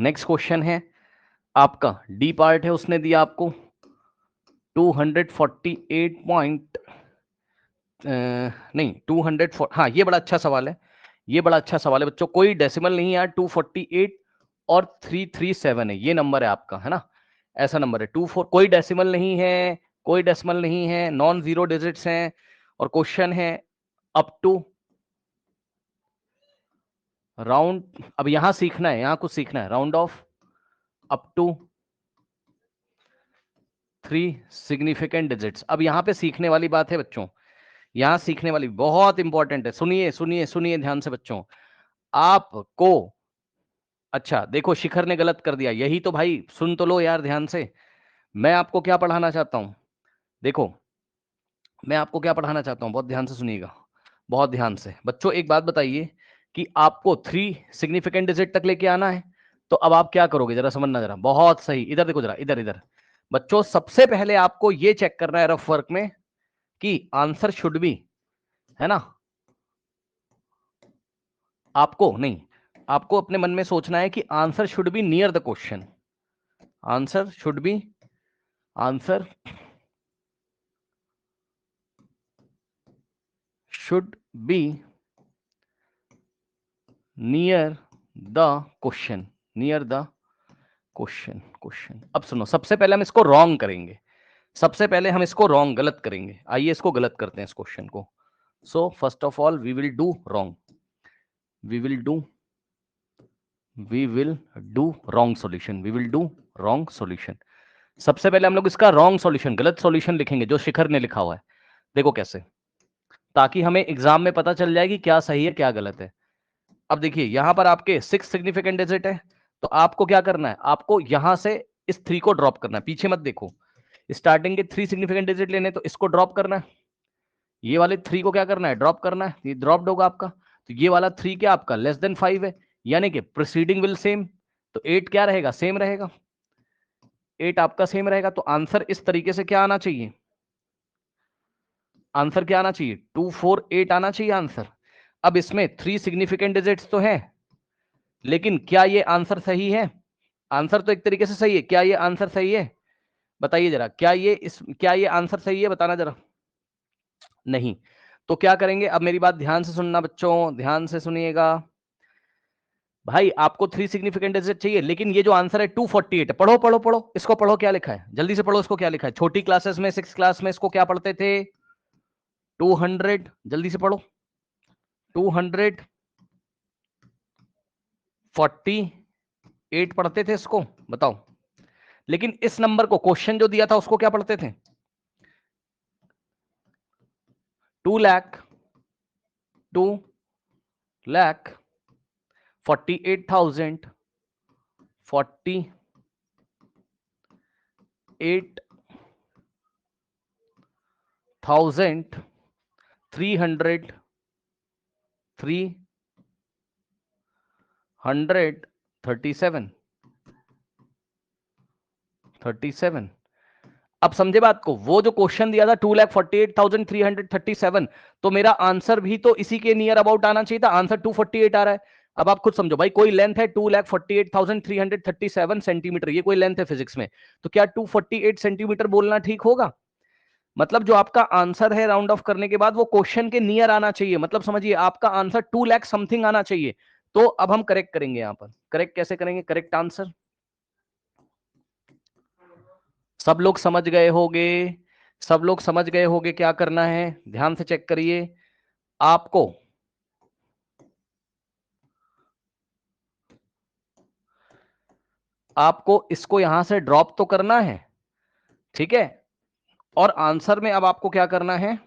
Next question है आपका, D part है, उसने दिया आपको 248 पॉइंट नहीं 200, हाँ ये बड़ा अच्छा सवाल है, ये बड़ा अच्छा सवाल है बच्चों, कोई डेसिमल नहीं है, 248 और 337 है, ये नंबर है आपका, है ना, ऐसा नंबर है 24, कोई डेसिमल नहीं है, कोई डेसिमल नहीं है, नॉन जीरो डिजिट्स हैं, और क्वेश्चन है अप टू राउंड, अब यहां सीखना है, यहां कुछ सीखना है, round off up to 3 significant digits. अब यहां पे सीखने वाली बात है बच्चों, यहां सीखने वाली बहुत इंपॉर्टेंट है, सुनिए सुनिए सुनिए ध्यान से बच्चों, आपको, अच्छा देखो शिखर ने गलत कर दिया, यही तो भाई, सुन तो लो यार ध्यान से, मैं आपको क्या पढ़ाना चाहता हूं, देखो मैं आपको क्या पढ़ाना चाहता हूं, बहुत ध्यान से सुनिएगा, बहुत ध्यान से बच्चों। एक बात बताइए कि आपको 3 सिग्निफिकेंट डिजिट तक लेके आना है, तो अब आप क्या करोगे जरा समझना, जरा बहुत सही, इधर देखो जरा, इधर इधर बच्चों, सबसे पहले आपको ये चेक करना है रफ वर्क में कि आंसर शुड बी, है ना, आपको नहीं, आपको अपने मन में सोचना है कि answer should be near the question, answer should B, answer should be near the question, near the question. अब सुनो, सबसे पहले हम इसको रॉन्ग करेंगे, सबसे पहले हम इसको रॉन्ग, गलत करेंगे, आइए इसको गलत करते हैं इस क्वेश्चन को। So first of all we will do wrong, we will do wrong solution, we will do wrong solution. सबसे पहले हम लोग इसका रॉन्ग सॉल्यूशन, गलत सॉल्यूशन लिखेंगे जो शिखर ने लिखा हुआ है, देखो कैसे, ताकि हमें एग्जाम में पता चल जाए कि क्या सही है क्या गलत है। अब देखिए यहां पर आपके 6 सिग्निफिकेंट डिजिट है, तो आपको क्या करना है, आपको यहां से इस 3 को ड्रॉप करना है, पीछे मत देखो, स्टार्टिंग के 3 सिग्निफिकेंट डिजिट लेने, तो इसको ड्रॉप करना है, ये वाले 3 को क्या करना है, ड्रॉप करना है, ये ड्रॉप्ड होगा आपका, तो ये वाला 3 क्या आपका लेस देन 5 है, यानी कि प्रीसीडिंग विल सेम, तो 8 क्या रहेगा, सेम रहेगा, 8 आपका सेम रहेगा, तो आंसर इस तरीके से क्या आना चाहिए, आंसर क्या आना चाहिए, 248 आना चाहिए आंसर। अब इसमें 3 सिग्निफिकेंट डिजिट्स तो है, लेकिन क्या ये आंसर सही है, आंसर तो एक तरीके से सही है, क्या ये आंसर सही है, बताइए जरा, क्या ये आंसर सही है, बताना जरा, नहीं, तो क्या करेंगे, अब मेरी बात ध्यान से सुनना बच्चों, ध्यान से सुनिएगा भाई, आपको 3 सिग्निफिकेंट डिजिट चाहिए, लेकिन ये जो आंसर है 248 है, पढ़ो पढ़ो पढ़ो इसको, पढ़ो क्या लिखा है, जल्दी से पढ़ो इसको, क्या लिखा है, छोटी क्लासेस में 6 क्लास में इसको क्या पढ़ते थे, 200, जल्दी से पढ़ो, 248 पढ़ते थे इसको, बताओ, लेकिन इस नंबर को, क्वेश्चन जो दिया था उसको क्या पढ़ते थे, 2,48,000 337। अब समझे बात को, वो जो क्वेश्चन दिया था 2,48,337, तो मेरा आंसर भी तो इसी के नियर अबाउट आना चाहिए था, आंसर 248 आ रहा है। अब आप खुद समझो भाई, कोई लेंथ है 2,48,337 सेंटीमीटर, ये कोई लेंथ है फिजिक्स में, तो क्या 248 सेंटीमीटर बोलना ठीक होगा, मतलब जो आपका आंसर है राउंड ऑफ करने के बाद वो क्वेश्चन के नियर आना चाहिए, मतलब समझिए आपका आंसर 2 लाख समथिंग आना चाहिए। तो अब हम करेक्ट करेंगे, यहां पर करेक्ट कैसे करेंगे, करेक्ट आंसर सब लोग समझ गए होंगे, सब लोग समझ गए होंगे क्या करना है, ध्यान से चेक करिए, आपको इसको यहां से ड्रॉप तो करना है, ठीक है, और आंसर में अब आपको क्या करना है,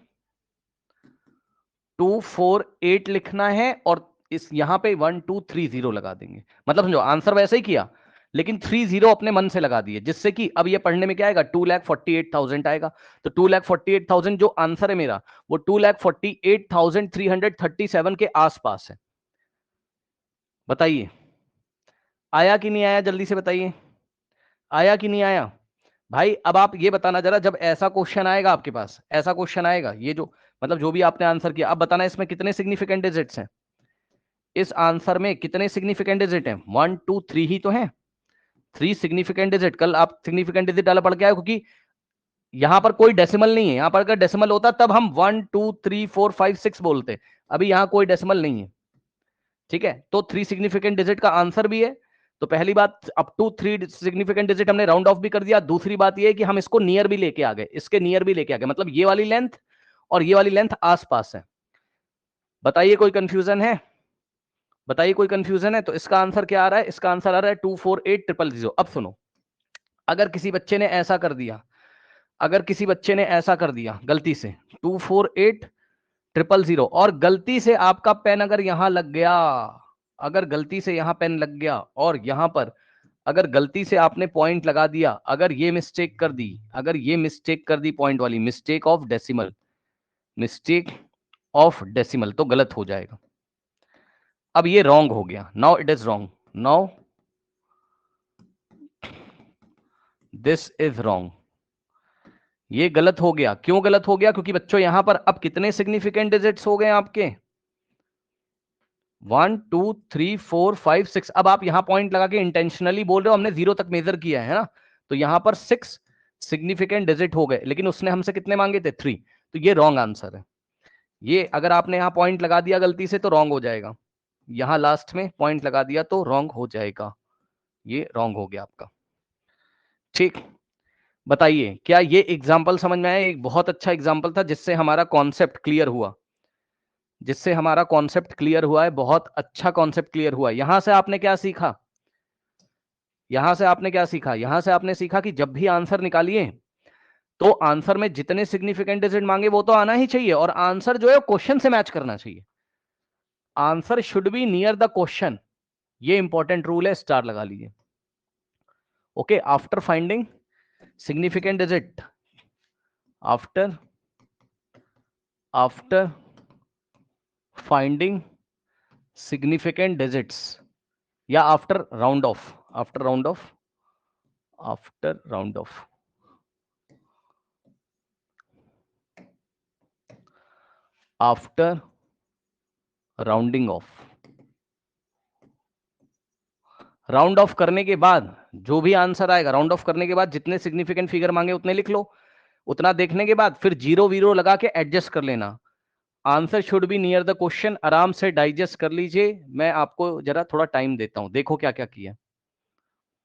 248 लिखना है, और इस यहां पे 1230 लगा देंगे, मतलब समझो आंसर वैसे ही किया, लेकिन 30 अपने मन से लगा दिए, जिससे कि अब ये पढ़ने में क्या आएगा, 2,48,000 आएगा, तो 2,48,000 जो आंसर है मेरा, वो 2,48,337 के आसपास है। बताइए आया कि नहीं आया, जल्दी से बताइए, आया कि नहीं आया भाई। अब आप ये बताना जरा, जब ऐसा क्वेश्चन आएगा आपके पास, ऐसा क्वेश्चन आएगा, ये जो मतलब जो भी आपने आंसर किया, अब बताना इसमें कितने सिग्निफिकेंट डिजिट्स हैं, इस आंसर में कितने सिग्निफिकेंट डिजिट हैं, 1 2 3 ही तो हैं, 3 सिग्निफिकेंट डिजिट, कल आप सिग्निफिकेंट डिजिट डाला पढ़ के आए, क्योंकि यहां पर कोई डेसिमल नहीं है। यहां पर अगर डेसिमल होता तब हम 1 2 3 4 5 6 बोलते, अभी यहां कोई डेसिमल नहीं है, ठीक है। तो 3 सिग्निफिकेंट डिजिट का आंसर भी है। तो पहली बात, अप टू 3 सिग्निफिकेंट डिजिट हमने राउंड ऑफ भी कर दिया। दूसरी बात ये है कि हम इसको नियर भी लेके आ गए, इसके नियर भी लेके आ गए, मतलब ये वाली लेंथ और ये वाली लेंथ आसपास है। बताइए कोई कंफ्यूजन है? बताइए कोई कंफ्यूजन है? तो इसका आंसर क्या आ रहा है? इसका आंसर आ रहा है 248000। अब सुनो, अगर किसी बच्चे ने ऐसा कर दिया, अगर किसी बच्चे ने ऐसा कर दिया गलती से 248000 और गलती से आपका पेन अगर यहां लग गया, अगर गलती से यहां पेन लग गया और यहां पर अगर गलती से आपने पॉइंट लगा दिया, अगर ये मिस्टेक कर दी, अगर ये मिस्टेक कर दी पॉइंट वाली, mistake of decimal, mistake of decimal, तो गलत हो जाएगा। अब ये रॉन्ग हो गया, now it is wrong, now this is wrong, ये गलत हो गया। क्यों गलत हो गया? क्योंकि बच्चों यहां पर अब कितने सिग्निफिकेंट डिजिट्स हो गए आपके? 1 2 3 4 5 6। अब आप यहां पॉइंट लगा के इंटेंशनली बोल रहे हो हमने 0 तक मेजर किया है ना, तो यहां पर 6 सिग्निफिकेंट डिजिट हो गए, लेकिन उसने हमसे कितने मांगे थे? 3। तो ये रॉन्ग आंसर है। ये अगर आपने यहां पॉइंट लगा दिया गलती से तो रॉन्ग हो जाएगा, यहां लास्ट में पॉइंट लगा दिया तो रॉन्ग हो जाएगा, ये रॉन्ग हो गया आपका। ठीक, बताइए क्या ये एग्जाम्पल समझ में आया? एक बहुत अच्छा एग्जाम्पल था जिससे हमारा कॉन्सेप्ट क्लियर हुआ, जिससे हमारा कॉन्सेप्ट क्लियर हुआ है, बहुत अच्छा कॉन्सेप्ट क्लियर हुआ है। यहां से आपने क्या सीखा? यहां से आपने क्या सीखा? यहां से आपने सीखा कि जब भी आंसर निकालिए तो आंसर में जितने सिग्निफिकेंट डिजिट मांगे वो तो आना ही चाहिए, और आंसर जो है क्वेश्चन से मैच करना चाहिए। Answer should be near the question, ये इंपॉर्टेंट रूल है, स्टार लगा लीजिए। Okay, after finding significant digit, after after finding significant digits, या after round off, after round off, after round off, after rounding off, round off करने के बाद जो भी आंसर आएगा, राउंड ऑफ करने के बाद जितने सिग्निफिकेंट फिगर मांगे उतने लिख लो, उतना देखने के बाद फिर जीरो वीरो लगा के एडजस्ट कर लेना। Answer should be near the question. आराम से डाइजेस्ट कर लीजिए, मैं आपको जरा थोड़ा टाइम देता हूं, देखो क्या क्या किया।